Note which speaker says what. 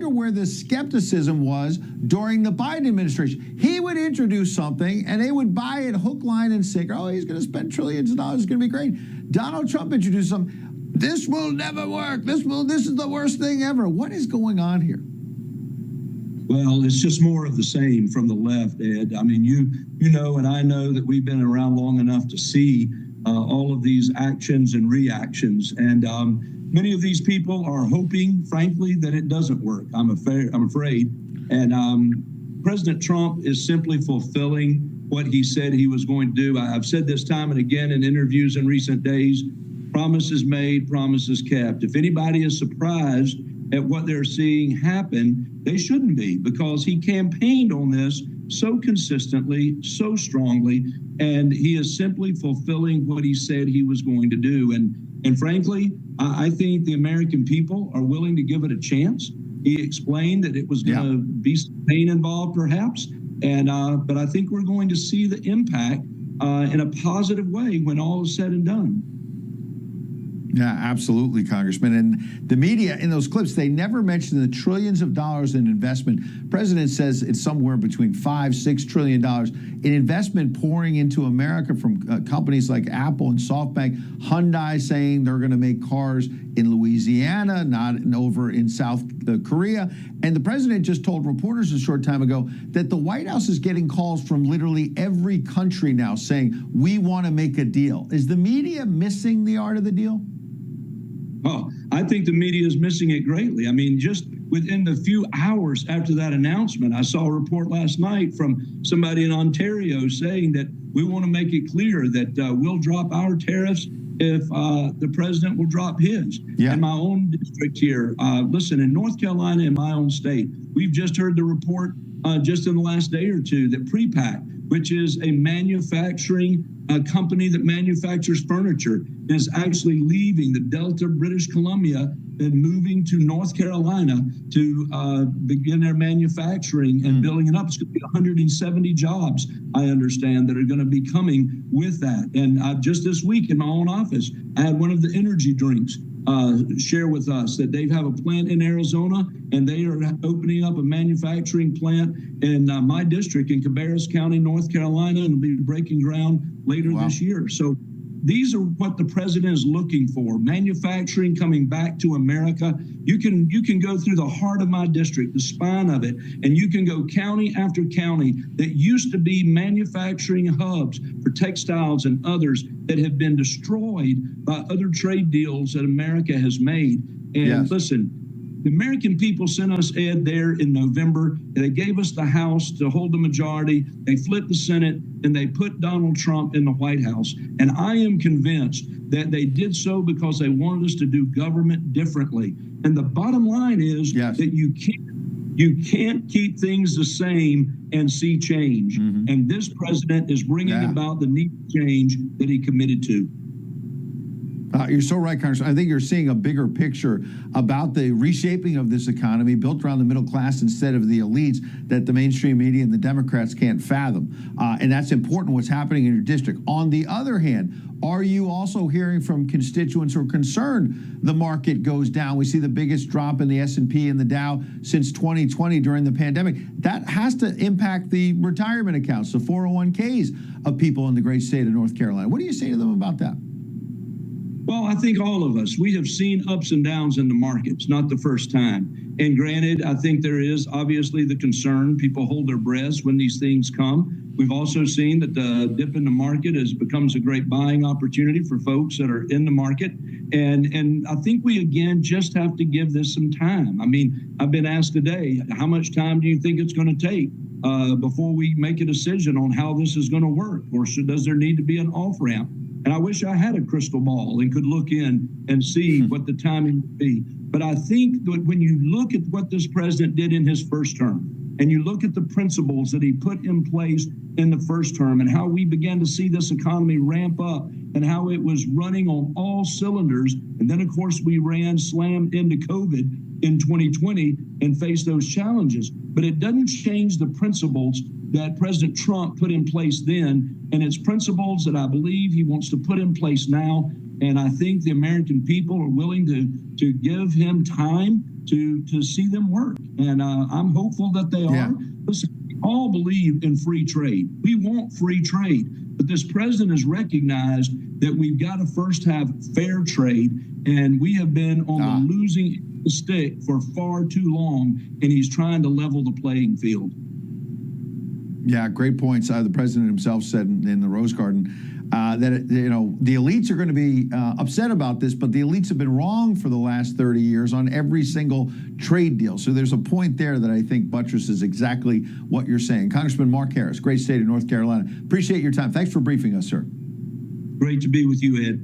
Speaker 1: wonder where the skepticism was during the Biden administration. He would introduce something and they would buy it hook, line, and sinker. Oh, he's going to spend trillions of dollars. It's going to be great. Donald Trump introduced something. This will never work. This is the worst thing ever. What is going on here?
Speaker 2: Well, it's just more of the same from the left, Ed. I mean, you know, and I know that we've been around long enough to see all of these actions and reactions. And many of these people are hoping, frankly, that it doesn't work. I'm afraid. And President Trump is simply fulfilling what he said he was going to do. I've said this time and again in interviews in recent days. Promises made, promises kept. If anybody is surprised at what they're seeing happen, they shouldn't be, because he campaigned on this so consistently, so strongly, and he is simply fulfilling what he said he was going to do. And frankly, I think the American people are willing to give it a chance. He explained that it was going to be some pain involved, perhaps, but I think we're going to see the impact in a positive way when all is said and done.
Speaker 1: Yeah, absolutely, Congressman. And the media in those clips, they never mention the trillions of dollars in investment. The president says it's somewhere between $5–6 trillion in investment pouring into America from companies like Apple and SoftBank. Hyundai saying they're going to make cars in Louisiana, not over in South Korea. And the president just told reporters a short time ago that the White House is getting calls from literally every country now saying, we want to make a deal. Is the media missing the art of the deal?
Speaker 2: Oh, I think the media is missing it greatly. I mean, just within the few hours after that announcement, I saw a report last night from somebody in Ontario saying that we want to make it clear that we'll drop our tariffs if the president will drop his. In my own district here, listen, in North Carolina, in my own state, we've just heard the report just in the last day or two that Pre-Pack, which is a manufacturing company that manufactures furniture, is actually leaving the Delta, British Columbia, and moving to North Carolina to begin their manufacturing and building it up. It's going to be 170 jobs, I understand, that are going to be coming with that. And just this week in my own office, I had one of the energy drinks share with us that they have a plant in Arizona, and they are opening up a manufacturing plant in my district in Cabarrus County, North Carolina, and will be breaking ground later this year. So these are what the president is looking for: manufacturing coming back to America. You can go through the heart of my district, the spine of it, and you can go county after county that used to be manufacturing hubs for textiles and others that have been destroyed by other trade deals that America has made. And listen, the American people sent us, Ed, there in November. They gave us the House to hold the majority. They flipped the Senate, and they put Donald Trump in the White House. And I am convinced that they did so because they wanted us to do government differently. And the bottom line is that you can't keep things the same and see change. And this president is bringing about the need for change that he committed to.
Speaker 1: You're so right, Congressman. I think you're seeing a bigger picture about the reshaping of this economy built around the middle class instead of the elites that the mainstream media and the Democrats can't fathom. And that's important, what's happening in your district. On the other hand, are you also hearing from constituents who are concerned the market goes down? We see the biggest drop in the S&P and the Dow since 2020 during the pandemic. That has to impact the retirement accounts, the 401ks of people in the great state of North Carolina. What do you say to them about that?
Speaker 2: Well, I think all of us, we have seen ups and downs in the markets, not the first time. And granted, I think there is obviously the concern. People hold their breaths when these things come. We've also seen that the dip in the market becomes a great buying opportunity for folks that are in the market. And I think we, again, just have to give this some time. I mean, I've been asked today, how much time do you think it's going to take before we make a decision on how this is going to work? Or does there need to be an off-ramp? And I wish I had a crystal ball and could look in and see what the timing would be. But I think that when you look at what this president did in his first term, and you look at the principles that he put in place in the first term, and how we began to see this economy ramp up, and how it was running on all cylinders, and then, of course, we slammed into COVID in 2020 and faced those challenges. But it doesn't change the principles that President Trump put in place then, and it's principles that I believe he wants to put in place now. And I think the American people are willing to give him time to see them work. And I'm hopeful that they
Speaker 1: Yeah.
Speaker 2: are. Listen, we all believe in free trade. We want free trade. But this president has recognized that we've got to first have fair trade. And we have been on the losing stick for far too long. And he's trying to level the playing field.
Speaker 1: Yeah, great points. The president himself said in the Rose Garden that the elites are going to be upset about this, but the elites have been wrong for the last 30 years on every single trade deal. So there's a point there that I think buttresses exactly what you're saying. Congressman Mark Harris, great state of North Carolina. Appreciate your time. Thanks for briefing us, sir.
Speaker 2: Great to be with you, Ed.